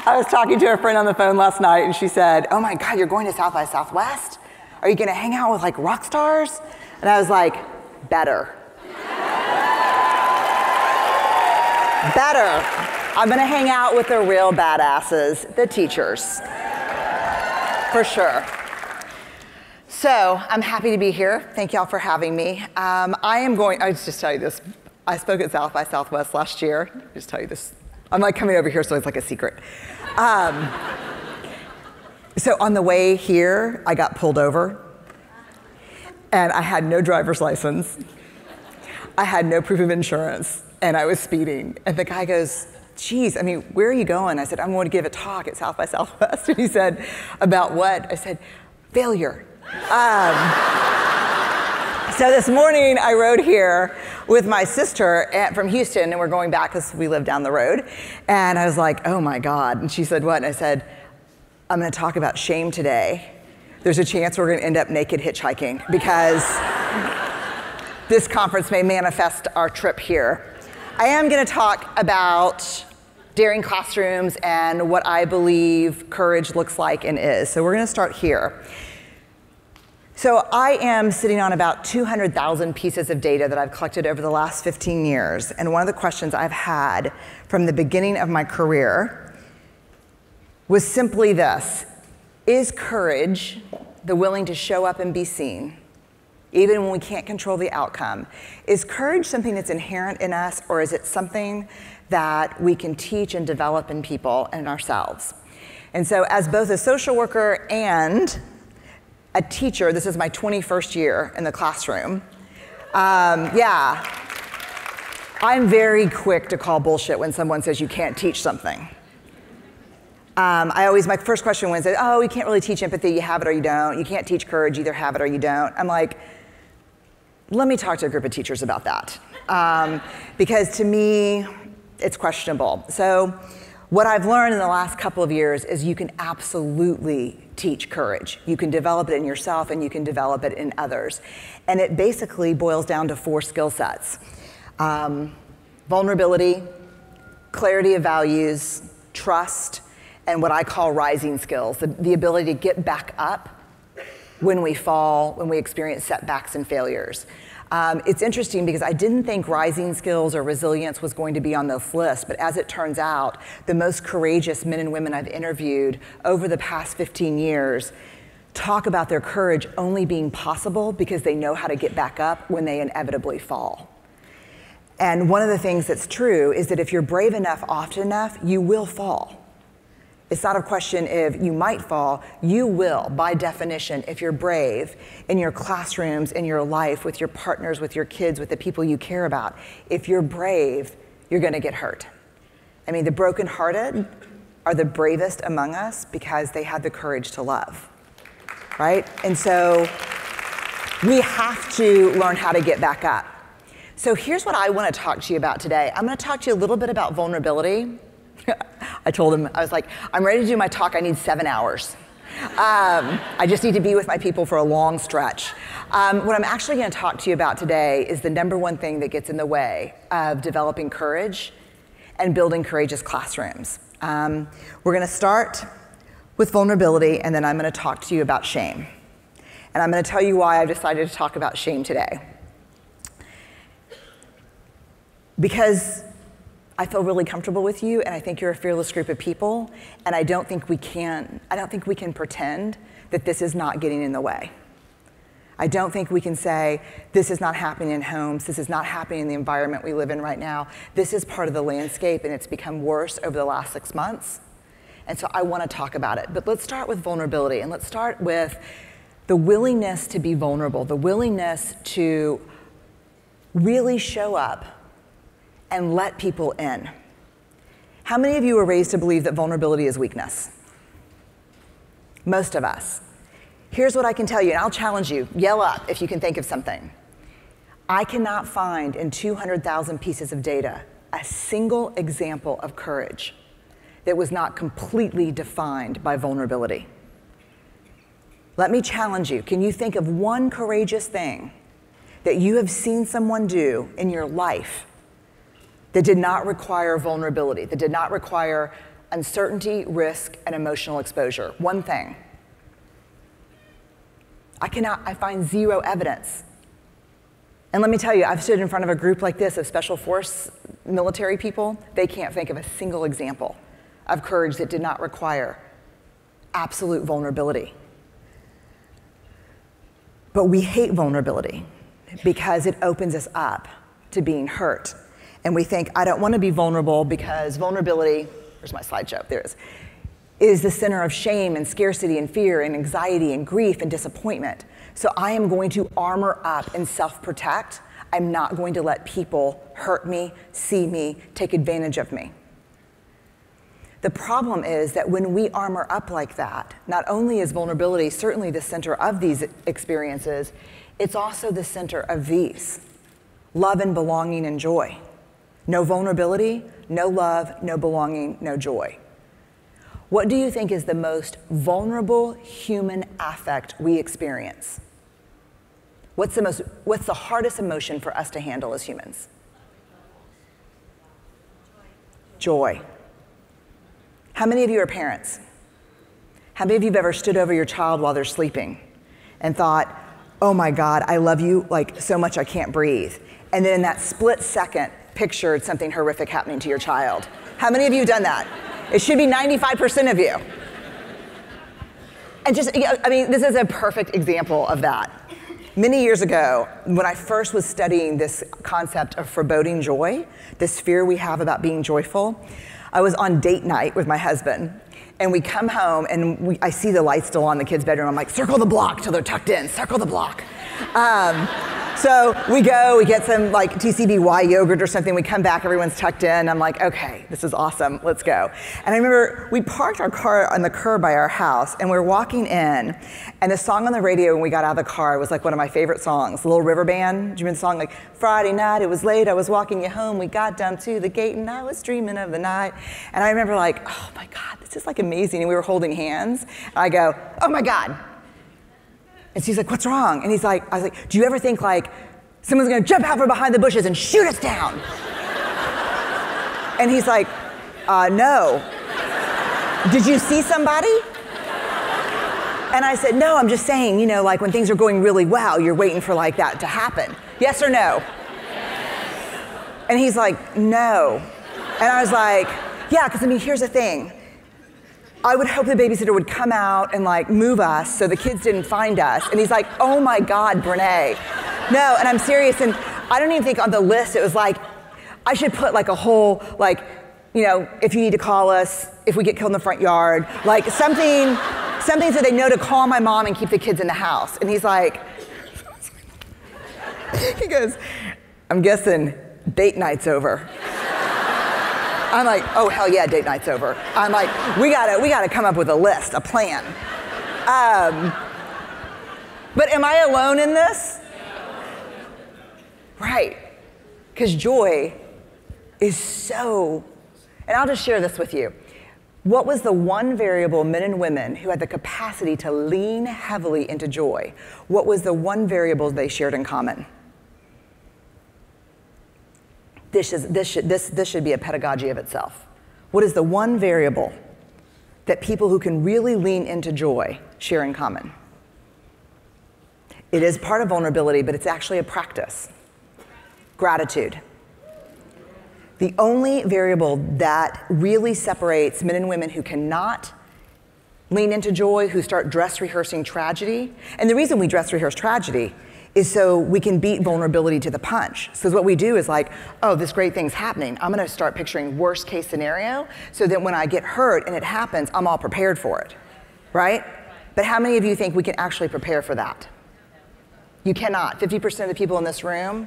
I was talking to a friend on the phone last night, and she said, oh my God, you're going to South by Southwest? Are you going to hang out with like rock stars? And I was like, better. Better. I'm going to hang out with the real badasses, the teachers, for sure. So I'm happy to be here. Thank y'all for having me. I just tell you this. I spoke at South by Southwest last year. Just tell you this. I'm like coming over here, so it's like a secret. So on the way here, I got pulled over, and I had no driver's license. I had no proof of insurance, and I was speeding. And the guy goes, geez, I mean, where are you going? I said, I'm going to give a talk at South by Southwest. And he said, about what? I said, failure. So this morning I rode here with my sister from Houston, and we're going back because we live down the road. And I was like, oh my God. And she said, what? And I said, I'm going to talk about shame today. There's a chance we're going to end up naked hitchhiking because this conference may manifest our trip here. I am going to talk about daring classrooms and what I believe courage looks like and is. So we're going to start here. So I am sitting on about 200,000 pieces of data that I've collected over the last 15 years. And one of the questions I've had from the beginning of my career was simply this: is courage the willing to show up and be seen, even when we can't control the outcome? Is courage something that's inherent in us, or is it something that we can teach and develop in people and in ourselves? And so as both a social worker and a teacher, this is my 21st year in the classroom. I'm very quick to call bullshit when someone says you can't teach something. My first question was, oh, you can't really teach empathy, you have it or you don't. You can't teach courage, either have it or you don't. I'm like, let me talk to a group of teachers about that. Because to me, it's questionable. So what I've learned in the last couple of years is you can absolutely teach courage. You can develop it in yourself and you can develop it in others. And it basically boils down to 4 skill sets. Vulnerability, clarity of values, trust, and what I call rising skills, the ability to get back up when we fall, when we experience setbacks and failures. It's interesting because I didn't think rising skills or resilience was going to be on this list, but as it turns out, the most courageous men and women I've interviewed over the past 15 years talk about their courage only being possible because they know how to get back up when they inevitably fall. And one of the things that's true is that if you're brave enough often enough, you will fall. It's not a question if you might fall, you will, by definition, if you're brave in your classrooms, in your life, with your partners, with your kids, with the people you care about. If you're brave, you're gonna get hurt. I mean, the brokenhearted are the bravest among us because they had the courage to love, right? And so we have to learn how to get back up. So here's what I wanna talk to you about today. I'm gonna talk to you a little bit about vulnerability. I told him, I was like, I'm ready to do my talk, I need 7 hours. I just need to be with my people for a long stretch. What I'm actually gonna talk to you about today is the #1 thing that gets in the way of developing courage and building courageous classrooms. We're gonna start with vulnerability, and then I'm gonna talk to you about shame. And I'm gonna tell you why I've decided to talk about shame today. Because I feel really comfortable with you, and I think you're a fearless group of people, and I don't think we can pretend that this is not getting in the way. I don't think we can say, this is not happening in homes, this is not happening in the environment we live in right now. This is part of the landscape, and it's become worse over the last 6 months. And so I wanna talk about it. But let's start with vulnerability, and let's start with the willingness to be vulnerable, the willingness to really show up and let people in. How many of you were raised to believe that vulnerability is weakness? Most of us. Here's what I can tell you, and I'll challenge you. Yell up if you can think of something. I cannot find in 200,000 pieces of data a single example of courage that was not completely defined by vulnerability. Let me challenge you. Can you think of one courageous thing that you have seen someone do in your life that did not require vulnerability, that did not require uncertainty, risk, and emotional exposure. One thing. I find zero evidence. And let me tell you, I've stood in front of a group like this of special force military people. They can't think of a single example of courage that did not require absolute vulnerability. But we hate vulnerability because it opens us up to being hurt. And we think, I don't want to be vulnerable because vulnerability, where's my slideshow? There it is the center of shame and scarcity and fear and anxiety and grief and disappointment. So I am going to armor up and self-protect. I'm not going to let people hurt me, see me, take advantage of me. The problem is that when we armor up like that, not only is vulnerability certainly the center of these experiences, it's also the center of these: love and belonging and joy. No vulnerability, no love, no belonging, no joy. What do you think is the most vulnerable human affect we experience? What's the hardest emotion for us to handle as humans? Joy. How many of you are parents? How many of you have ever stood over your child while they're sleeping and thought, oh my God, I love you like so much I can't breathe? And then in that split second, pictured something horrific happening to your child. How many of you have done that? It should be 95% of you. And this is a perfect example of that. Many years ago, when I first was studying this concept of foreboding joy, this fear we have about being joyful, I was on date night with my husband, and we come home, and I see the light still on in the kids' bedroom. I'm like, circle the block till they're tucked in, circle the block. So we go, we get some like TCBY yogurt or something, we come back, everyone's tucked in. I'm like, okay, this is awesome, let's go. And I remember we parked our car on the curb by our house, and we're walking in, and the song on the radio when we got out of the car was like one of my favorite songs, Little River Band. Do you remember the song? Like, Friday night, it was late, I was walking you home, we got down to the gate, and I was dreaming of the night. And I remember like, oh my God, this is like amazing. And we were holding hands, and I go, oh my God. And she's like, what's wrong? And I was like, do you ever think like someone's gonna jump out from behind the bushes and shoot us down? And he's like, no. Did you see somebody? And I said, no, I'm just saying, you know, like when things are going really well, you're waiting for like that to happen. Yes or no? Yes. And he's like, no. And I was like, yeah, because I mean, here's the thing. I would hope the babysitter would come out and like move us so the kids didn't find us. And he's like, oh my God, Brené. No, and I'm serious, and I don't even think on the list it was like, I should put like a whole, like, you know, if you need to call us, if we get killed in the front yard, like something so they know to call my mom and keep the kids in the house. And he's like, he goes, I'm guessing date night's over. I'm like, oh, hell yeah, date night's over. I'm like, we gotta come up with a list, a plan. But am I alone in this? Right, because joy is so, and I'll just share this with you. What was the one variable men and women who had the capacity to lean heavily into joy? What was the one variable they shared in common? This should be a pedagogy of itself. What is the one variable that people who can really lean into joy share in common? It is part of vulnerability, but it's actually a practice. Gratitude. The only variable that really separates men and women who cannot lean into joy, who start dress rehearsing tragedy, and the reason we dress rehearse tragedy is so we can beat vulnerability to the punch. So what we do is like, oh, this great thing's happening. I'm gonna start picturing worst case scenario so that when I get hurt and it happens, I'm all prepared for it, right? But how many of you think we can actually prepare for that? You cannot. 50% of the people in this room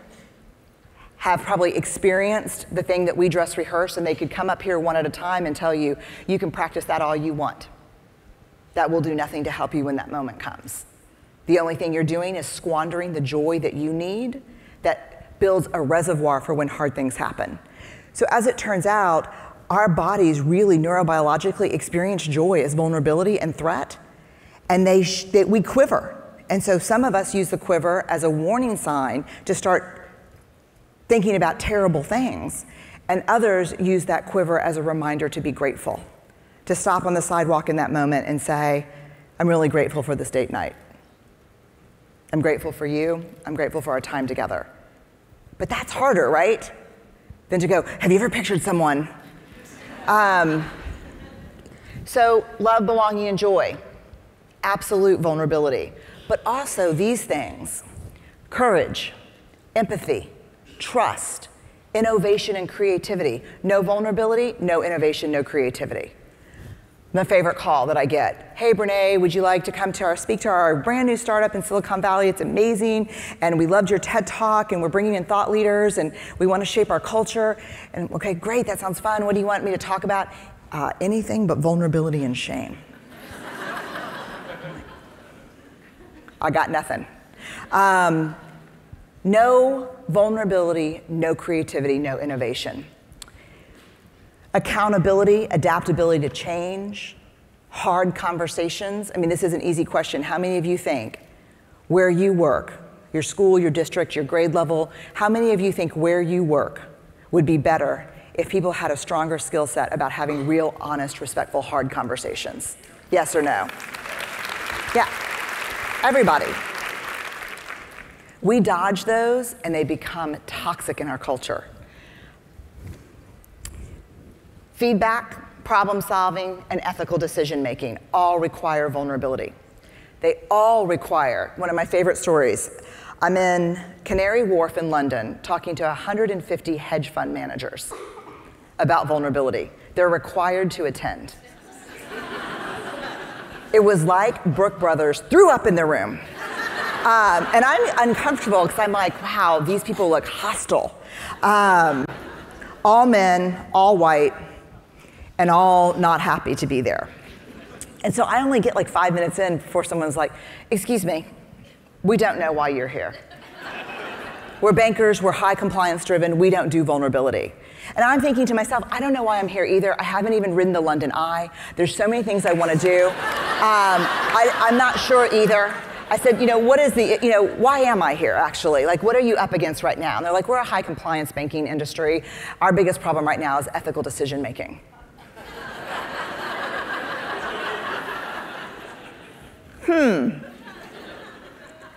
have probably experienced the thing that we dress rehearse, and they could come up here one at a time and tell you, you can practice that all you want. That will do nothing to help you when that moment comes. The only thing you're doing is squandering the joy that you need that builds a reservoir for when hard things happen. So as it turns out, our bodies really neurobiologically experience joy as vulnerability and threat, and we quiver. And so some of us use the quiver as a warning sign to start thinking about terrible things, and others use that quiver as a reminder to be grateful. to stop on the sidewalk in that moment and say, I'm really grateful for this date night. I'm grateful for you. I'm grateful for our time together. But that's harder, right? Than to go, have you ever pictured someone? So love, belonging, and joy. Absolute vulnerability. But also these things, courage, empathy, trust, innovation, and creativity. No vulnerability, no innovation, no creativity. My favorite call that I get, hey Brené, would you like to come to speak to our brand new startup in Silicon Valley? It's amazing, and we loved your TED Talk, and we're bringing in thought leaders, and we want to shape our culture. And okay, great, that sounds fun. What do you want me to talk about? Anything but vulnerability and shame. I got nothing. No vulnerability, no creativity, no innovation. Accountability, adaptability to change, hard conversations. I mean, this is an easy question. How many of you think where you work, your school, your district, your grade level, how many of you think where you work would be better if people had a stronger skill set about having real, honest, respectful, hard conversations? Yes or no? Yeah, everybody. We dodge those and they become toxic in our culture. Feedback, problem solving, and ethical decision making all require vulnerability. They all require, one of my favorite stories, I'm in Canary Wharf in London talking to 150 hedge fund managers about vulnerability. They're required to attend. It was like Brooke Brothers threw up in the room. And I'm uncomfortable because I'm like, wow, these people look hostile. All men, all white, and all not happy to be there. And so I only get like 5 minutes in before someone's like, excuse me, we don't know why you're here. We're bankers, we're high compliance driven, we don't do vulnerability. And I'm thinking to myself, I don't know why I'm here either. I haven't even ridden the London Eye. There's so many things I want to do. I'm not sure either. I said, what is why am I here actually? Like, what are you up against right now? And they're like, we're a high compliance banking industry. Our biggest problem right now is ethical decision making.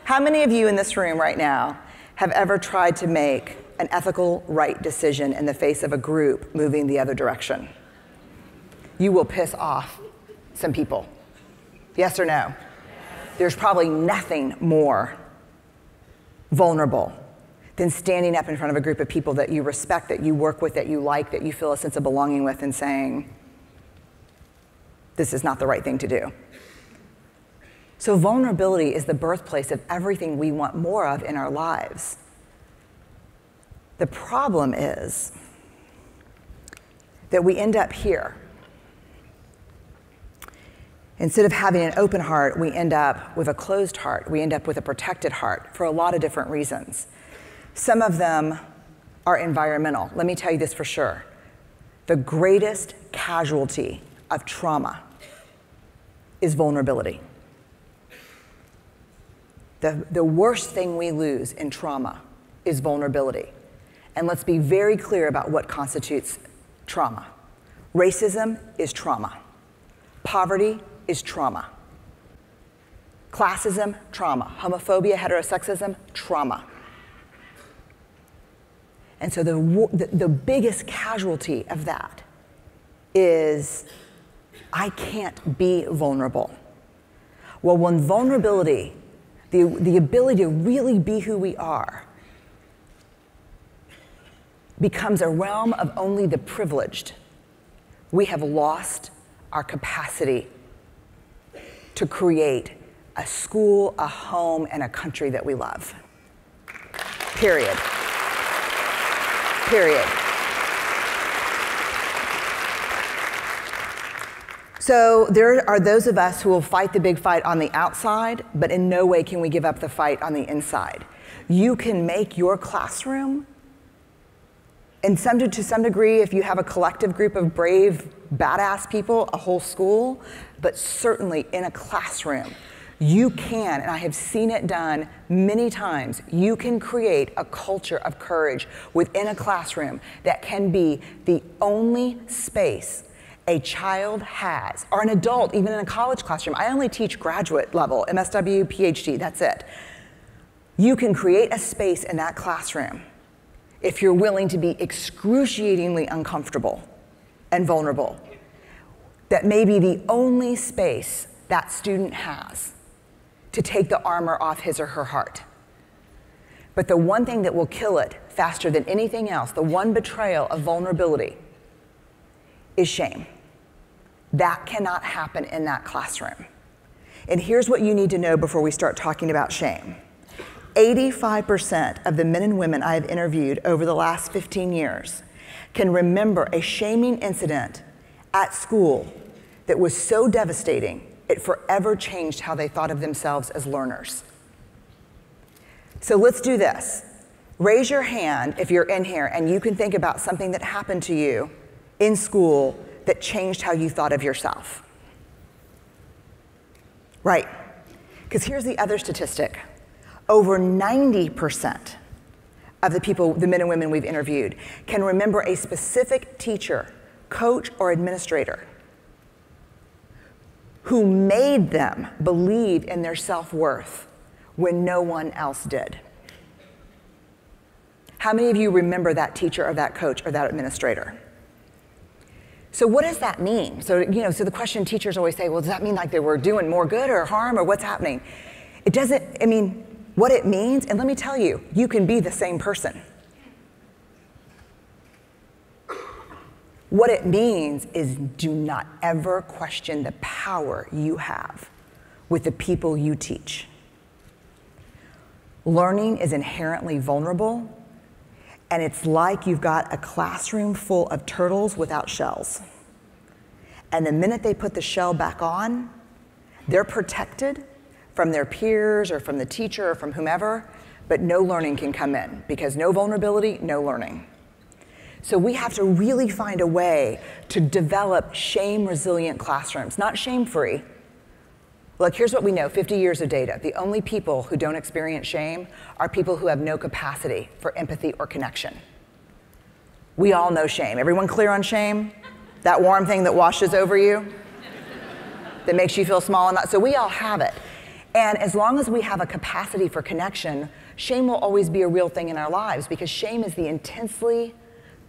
How many of you in this room right now have ever tried to make an ethical, right decision in the face of a group moving the other direction? You will piss off some people. Yes or no? There's probably nothing more vulnerable than standing up in front of a group of people that you respect, that you work with, that you like, that you feel a sense of belonging with, and saying, this is not the right thing to do. So vulnerability is the birthplace of everything we want more of in our lives. The problem is that we end up here. Instead of having an open heart, we end up with a closed heart. We end up with a protected heart for a lot of different reasons. Some of them are environmental. Let me tell you this for sure. The greatest casualty of trauma is vulnerability. The worst thing we lose in trauma is vulnerability. And let's be very clear about what constitutes trauma. Racism is trauma. Poverty is trauma. Classism, trauma. Homophobia, heterosexism, trauma. And so the biggest casualty of that is, I can't be vulnerable. Well, when vulnerability, the ability to really be who we are, becomes a realm of only the privileged, we have lost our capacity to create a school, a home, and a country that we love. Period. Period. So there are those of us who will fight the big fight on the outside, but in no way can we give up the fight on the inside. You can make your classroom, and to some degree, if you have a collective group of brave, badass people, a whole school, but certainly in a classroom, you can, and I have seen it done many times, you can create a culture of courage within a classroom that can be the only space a child has, or an adult, even in a college classroom, I only teach graduate level, MSW, PhD, that's it. You can create a space in that classroom if you're willing to be excruciatingly uncomfortable and vulnerable. That may be the only space that student has to take the armor off his or her heart. But the one thing that will kill it faster than anything else, the one betrayal of vulnerability, is shame. That cannot happen in that classroom. And here's what you need to know before we start talking about shame. 85% of the men and women I have interviewed over the last 15 years can remember a shaming incident at school that was so devastating, it forever changed how they thought of themselves as learners. So let's do this. Raise your hand if you're in here and you can think about something that happened to you in school that changed how you thought of yourself. Right, because here's the other statistic. Over 90% of the people, the men and women we've interviewed, can remember a specific teacher, coach, or administrator who made them believe in their self-worth when no one else did. How many of you remember that teacher or that coach or that administrator? So what does that mean? So, so the question teachers always say, well, does that mean like they were doing more good or harm or what's happening? It doesn't, what it means, and let me tell you, you can be the same person. What it means is do not ever question the power you have with the people you teach. Learning is inherently vulnerable, and it's like you've got a classroom full of turtles without shells. And the minute they put the shell back on, they're protected from their peers or from the teacher or from whomever, but no learning can come in because no vulnerability, no learning. So we have to really find a way to develop shame-resilient classrooms, not shame-free. Look, here's what we know, 50 years of data. The only people who don't experience shame are people who have no capacity for empathy or connection. We all know shame. Everyone clear on shame? That warm thing that washes over you? That makes you feel small and not, so we all have it. And as long as we have a capacity for connection, shame will always be a real thing in our lives because shame is the intensely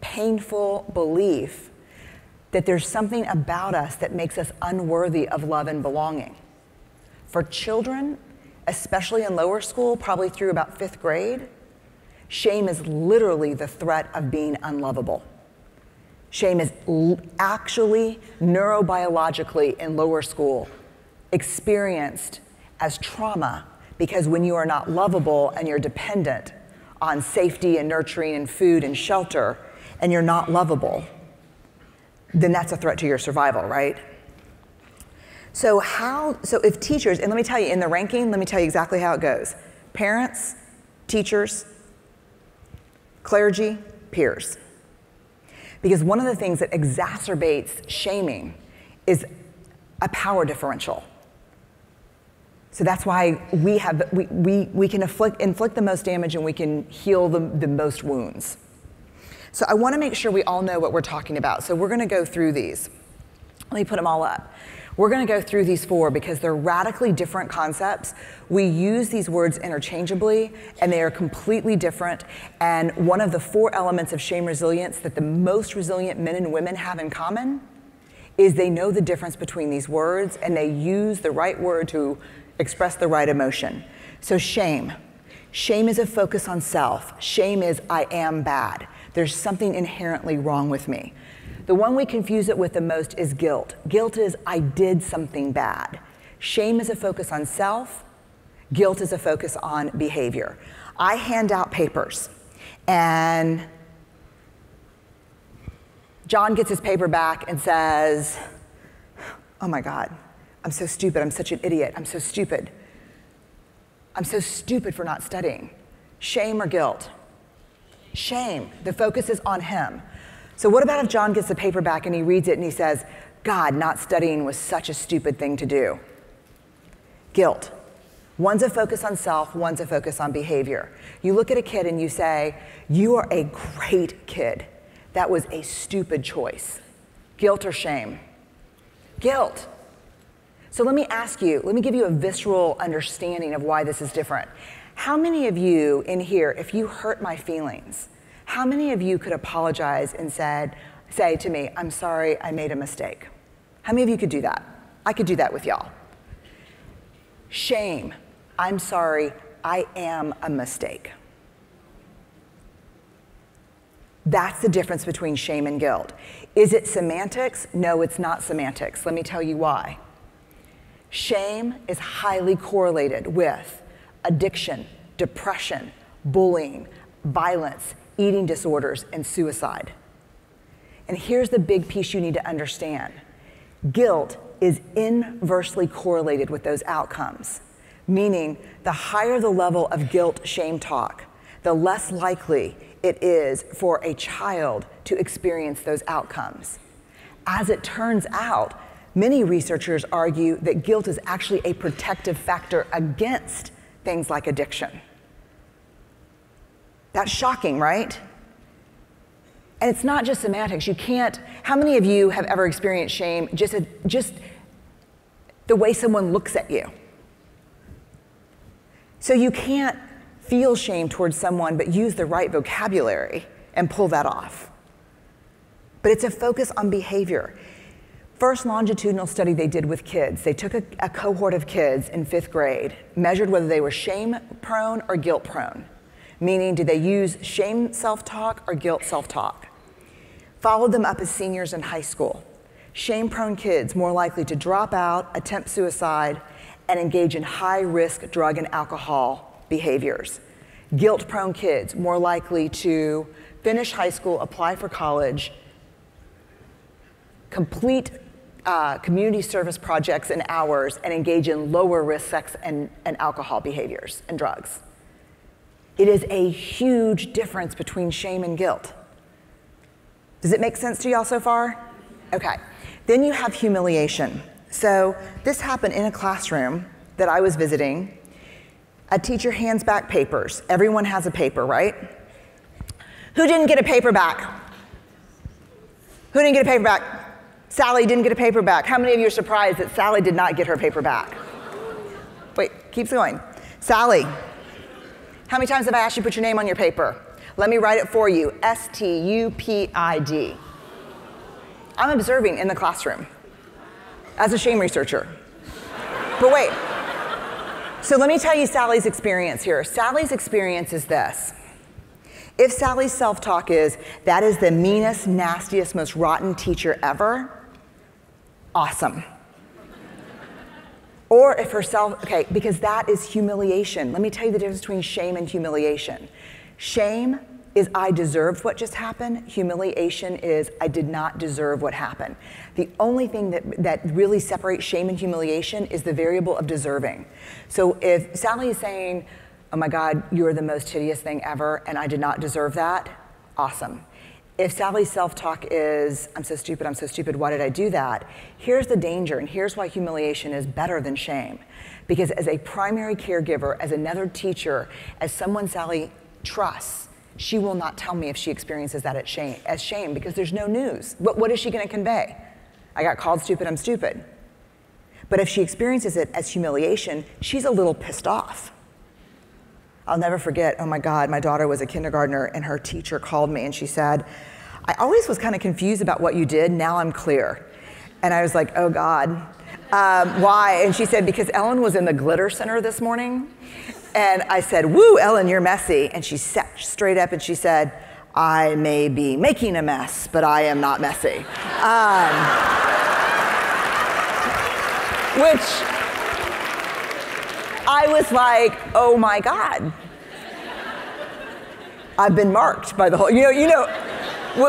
painful belief that there's something about us that makes us unworthy of love and belonging. For children, especially in lower school, probably through about 5th grade, shame is literally the threat of being unlovable. Shame is actually neurobiologically in lower school experienced as trauma because when you are not lovable and you're dependent on safety and nurturing and food and shelter, and you're not lovable, then that's a threat to your survival, right? So if teachers, and let me tell you, in the ranking, let me tell you exactly how it goes. Parents, teachers, clergy, peers. Because one of the things that exacerbates shaming is a power differential. So that's why we can inflict the most damage and we can heal the most wounds. So I want to make sure we all know what we're talking about. So we're going to go through these. Let me put them all up. We're going to go through these 4 because they're radically different concepts. We use these words interchangeably, and they are completely different. And one of the 4 elements of shame resilience that the most resilient men and women have in common is they know the difference between these words, and they use the right word to express the right emotion. So shame. Shame is a focus on self. Shame is I am bad. There's something inherently wrong with me. The one we confuse it with the most is guilt. Guilt is I did something bad. Shame is a focus on self. Guilt is a focus on behavior. I hand out papers, and John gets his paper back and says, oh my God, I'm so stupid. I'm such an idiot. I'm so stupid. I'm so stupid for not studying. Shame or guilt? Shame. The focus is on him. So what about if John gets the paper back and he reads it and he says, God, not studying was such a stupid thing to do? Guilt. One's a focus on self, one's a focus on behavior. You look at a kid and you say, you are a great kid. That was a stupid choice. Guilt or shame? Guilt. So let me ask you, let me give you a visceral understanding of why this is different. How many of you in here, if you hurt my feelings, how many of you could apologize and say to me, I'm sorry, I made a mistake? How many of you could do that? I could do that with y'all. Shame. I'm sorry, I am a mistake. That's the difference between shame and guilt. Is it semantics? No, it's not semantics. Let me tell you why. Shame is highly correlated with addiction, depression, bullying, violence, eating disorders, and suicide. And here's the big piece you need to understand. Guilt is inversely correlated with those outcomes, meaning the higher the level of guilt shame talk, the less likely it is for a child to experience those outcomes. As it turns out, many researchers argue that guilt is actually a protective factor against things like addiction. That's shocking, right? And it's not just semantics. You can't, how many of you have ever experienced shame just the way someone looks at you? So you can't feel shame towards someone but use the right vocabulary and pull that off. But it's a focus on behavior. First longitudinal study they did with kids, they took a cohort of kids in 5th grade, measured whether they were shame prone or guilt prone, meaning did they use shame self-talk or guilt self-talk. Followed them up as seniors in high school. Shame prone kids more likely to drop out, attempt suicide, and engage in high-risk drug and alcohol behaviors. Guilt-prone kids more likely to finish high school, apply for college, complete community service projects and hours, and engage in lower-risk sex and alcohol behaviors and drugs. It is a huge difference between shame and guilt. Does it make sense to y'all so far? Okay. Then you have humiliation. So this happened in a classroom that I was visiting. A teacher hands back papers. Everyone has a paper, right? Who didn't get a paper back? Who didn't get a paper back? Sally didn't get a paper back. How many of you are surprised that Sally did not get her paper back? Wait, keeps going. Sally, how many times have I asked you to put your name on your paper? Let me write it for you, S-T-U-P-I-D. I'm observing in the classroom as a shame researcher. But wait, so let me tell you Sally's experience here. Sally's experience is this. If Sally's self-talk is, that is the meanest, nastiest, most rotten teacher ever, awesome. Or if her okay, because that is humiliation. Let me tell you the difference between shame and humiliation. Shame is I deserved what just happened. Humiliation is I did not deserve what happened. The only thing that really separates shame and humiliation is the variable of deserving. So if Sally is saying, oh my God, you're the most hideous thing ever and I did not deserve that, awesome. If Sally's self-talk is, I'm so stupid, why did I do that? Here's the danger, and here's why humiliation is better than shame. Because as a primary caregiver, as another teacher, as someone Sally trusts, she will not tell me if she experiences that as shame because there's no news. What is she gonna convey? I got called stupid, I'm stupid. But if she experiences it as humiliation, she's a little pissed off. I'll never forget, oh my God, my daughter was a kindergartner and her teacher called me and she said, I always was kind of confused about what you did, now I'm clear. And I was like, oh God, why? And she said, because Ellen was in the glitter center this morning. And I said, woo, Ellen, you're messy. And she sat straight up and she said, I may be making a mess, but I am not messy. Which I was like, oh my God. I've been marked by the whole,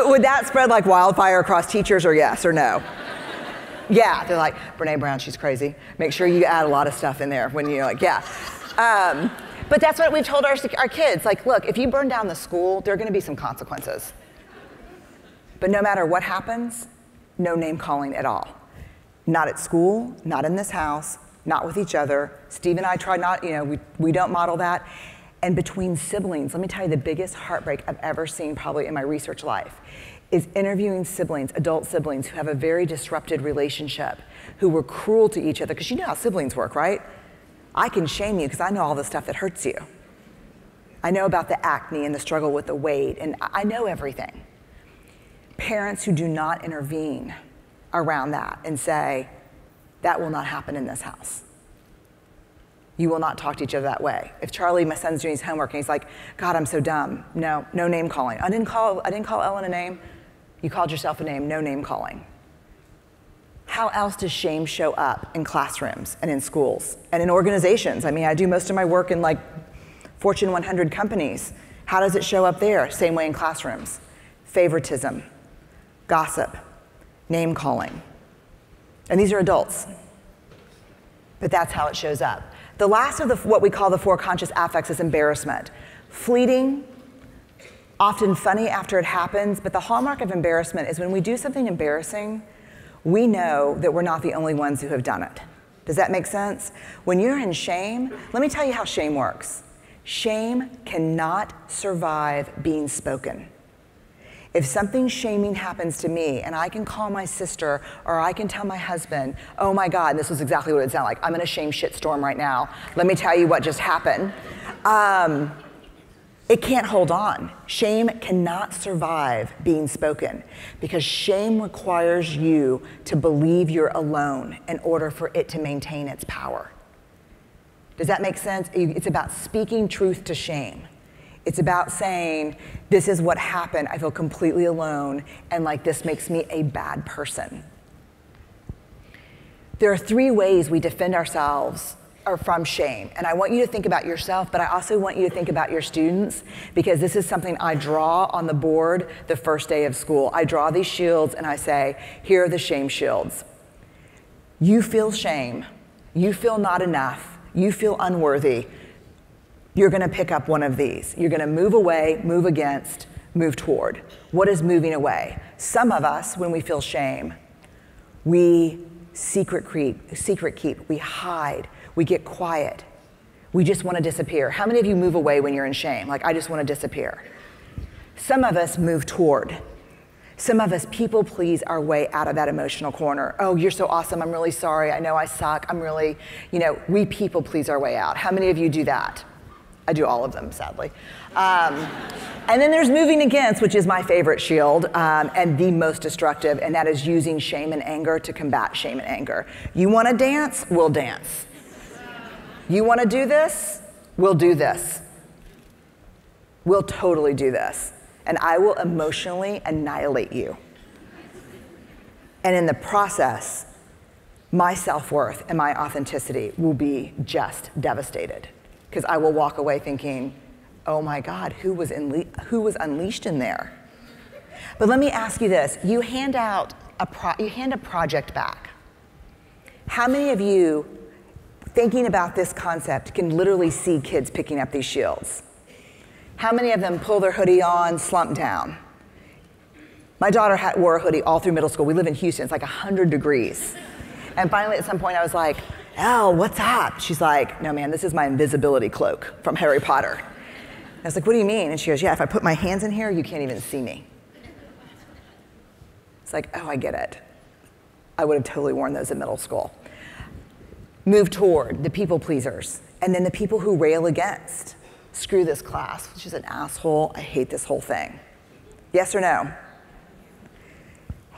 would that spread like wildfire across teachers or yes or no? Yeah, they're like, Brené Brown, she's crazy. Make sure you add a lot of stuff in there when you're like, yeah. But that's what we've told our kids. Like, look, if you burn down the school, there are gonna be some consequences. But no matter what happens, no name calling at all. Not at school, not in this house, not with each other. Steve and I try not, we don't model that. And between siblings, let me tell you, the biggest heartbreak I've ever seen probably in my research life is interviewing siblings, adult siblings who have a very disrupted relationship, who were cruel to each other, because you know how siblings work, right? I can shame you because I know all the stuff that hurts you. I know about the acne and the struggle with the weight, and I know everything. Parents who do not intervene around that and say, that will not happen in this house. You will not talk to each other that way. If Charlie, my son's doing his homework, and he's like, God, I'm so dumb. No name calling. I didn't call Ellen a name. You called yourself a name, no name calling. How else does shame show up in classrooms and in schools and in organizations? I mean, I do most of my work in like Fortune 100 companies. How does it show up there? Same way in classrooms. Favoritism, gossip, name calling. And these are adults. But that's how it shows up. The last of what we call the 4 conscious affects is embarrassment. Fleeting, often funny after it happens, but the hallmark of embarrassment is when we do something embarrassing, we know that we're not the only ones who have done it. Does that make sense? When you're in shame, let me tell you how shame works. Shame cannot survive being spoken. If something shaming happens to me and I can call my sister or I can tell my husband, oh my God, this was exactly what it sounded like. I'm in a shame shitstorm right now. Let me tell you what just happened. It can't hold on. Shame cannot survive being spoken because shame requires you to believe you're alone in order for it to maintain its power. Does that make sense? It's about speaking truth to shame. It's about saying, this is what happened, I feel completely alone, and like this makes me a bad person. There are 3 ways we defend ourselves from shame, and I want you to think about yourself, but I also want you to think about your students, because this is something I draw on the board the first day of school. I draw these shields and I say, here are the shame shields. You feel shame, you feel not enough, you feel unworthy. You're gonna pick up one of these. You're gonna move away, move against, move toward. What is moving away? Some of us, when we feel shame, we secret keep, we hide, we get quiet. We just wanna disappear. How many of you move away when you're in shame? Like, I just wanna disappear. Some of us move toward. Some of us people please our way out of that emotional corner. Oh, you're so awesome, I'm really sorry, I know I suck, I'm really, we people please our way out. How many of you do that? I do all of them, sadly. And then there's moving against, which is my favorite shield and the most destructive, and that is using shame and anger to combat shame and anger. You want to dance? We'll dance. You want to do this? We'll do this. We'll totally do this. And I will emotionally annihilate you. And in the process, my self-worth and my authenticity will be just devastated. Because I will walk away thinking, oh my God, who was unleashed in there? But let me ask you this, you hand a project back. How many of you, thinking about this concept, can literally see kids picking up these shields? How many of them pull their hoodie on, slump down? My daughter wore a hoodie all through middle school. We live in Houston, it's like 100 degrees. And finally at some point I was like, Elle, what's up? She's like, no man, this is my invisibility cloak from Harry Potter. I was like, what do you mean? And she goes, yeah, if I put my hands in here, you can't even see me. It's like, oh, I get it. I would have totally worn those in middle school. Move toward the people pleasers, and then the people who rail against. Screw this class, she's an asshole, I hate this whole thing. Yes or no?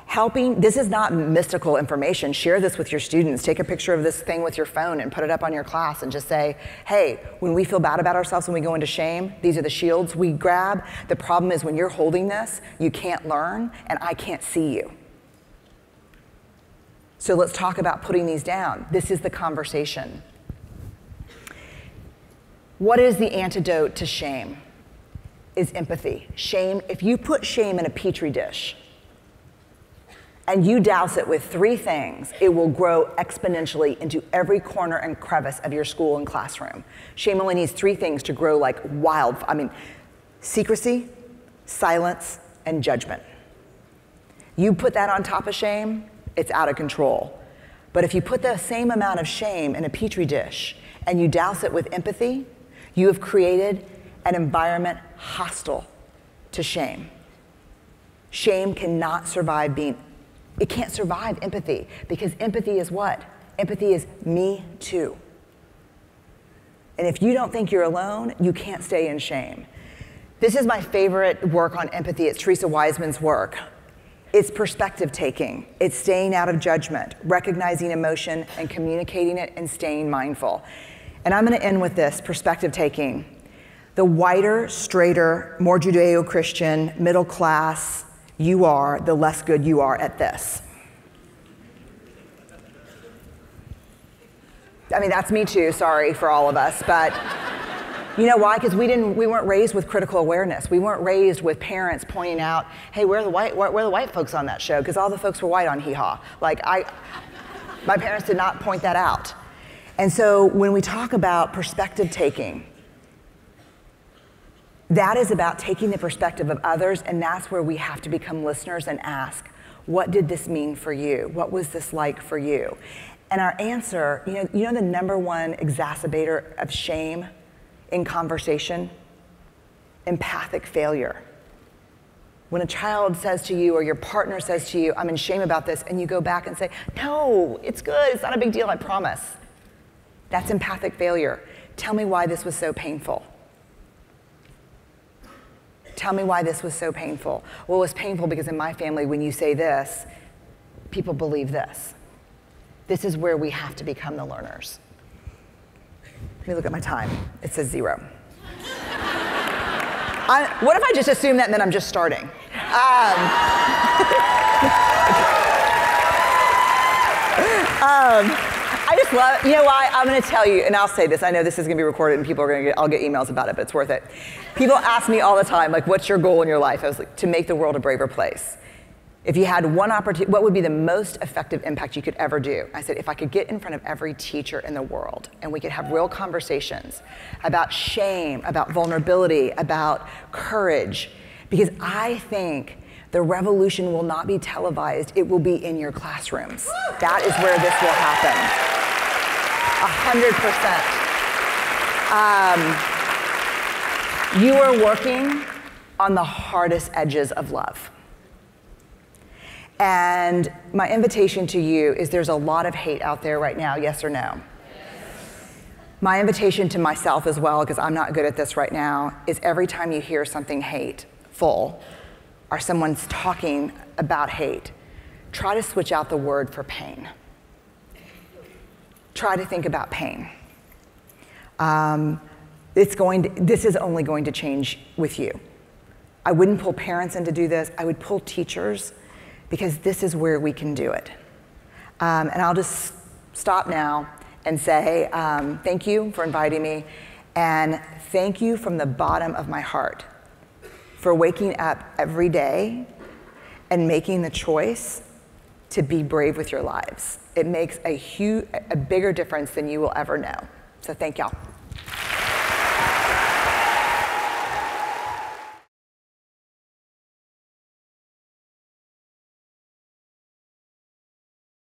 Helping, this is not mystical information. Share this with your students. Take a picture of this thing with your phone and put it up on your class and just say, hey, when we feel bad about ourselves, when we go into shame, these are the shields we grab. The problem is when you're holding this, you can't learn and I can't see you. So let's talk about putting these down. This is the conversation. What is the antidote to shame? Is empathy. Shame, if you put shame in a petri dish, and you douse it with 3 things, it will grow exponentially into every corner and crevice of your school and classroom. Shame only needs 3 things to grow like wild. Secrecy, silence, and judgment. You put that on top of shame, it's out of control. But if you put the same amount of shame in a petri dish and you douse it with empathy, you have created an environment hostile to shame. Shame cannot survive it can't survive empathy, because empathy is what? Empathy is me too. And if you don't think you're alone, you can't stay in shame. This is my favorite work on empathy. It's Teresa Wiseman's work. It's perspective taking. It's staying out of judgment, recognizing emotion and communicating it and staying mindful. And I'm going to end with this, perspective taking. The whiter, straighter, more Judeo-Christian, middle class you are, the less good you are at this. I mean, that's me too, sorry for all of us, but you know why? Because we weren't raised with critical awareness. We weren't raised with parents pointing out, hey, where are the white folks on that show? Because all the folks were white on Hee Haw. My parents did not point that out. And so when we talk about perspective taking, that is about taking the perspective of others, and that's where we have to become listeners and ask, what did this mean for you? What was this like for you? And our answer, you know the number one exacerbator of shame in conversation? Empathic failure. When a child says to you, or your partner says to you, I'm in shame about this, and you go back and say, no, it's good, it's not a big deal, I promise. That's empathic failure. Tell me why this was so painful. Tell me why this was so painful. Well, it was painful because in my family, when you say this, people believe this. This is where we have to become the learners. Let me look at my time. It says 0. What if I just assume that and then I'm just starting? I just love, you know why? I'm going to tell you, and I'll say this. I know this is going to be recorded and people are going to I'll get emails about it, but it's worth it. People ask me all the time, like, what's your goal in your life? I was like, to make the world a braver place. If you had one opportunity, what would be the most effective impact you could ever do? I said, if I could get in front of every teacher in the world and we could have real conversations about shame, about vulnerability, about courage, because I think the revolution will not be televised, it will be in your classrooms. That is where this will happen. 100%. You are working on the hardest edges of love. And my invitation to you is there's a lot of hate out there right now, yes or no? Yes. My invitation to myself as well, because I'm not good at this right now, is every time you hear something hateful, or someone's talking about hate, try to switch out the word for pain. Try to think about pain. This is only going to change with you. I wouldn't pull parents in to do this. I would pull teachers, because this is where we can do it. And I'll just stop now and say thank you for inviting me, and thank you from the bottom of my heart for waking up every day and making the choice to be brave with your lives. It makes a bigger difference than you will ever know. So thank y'all.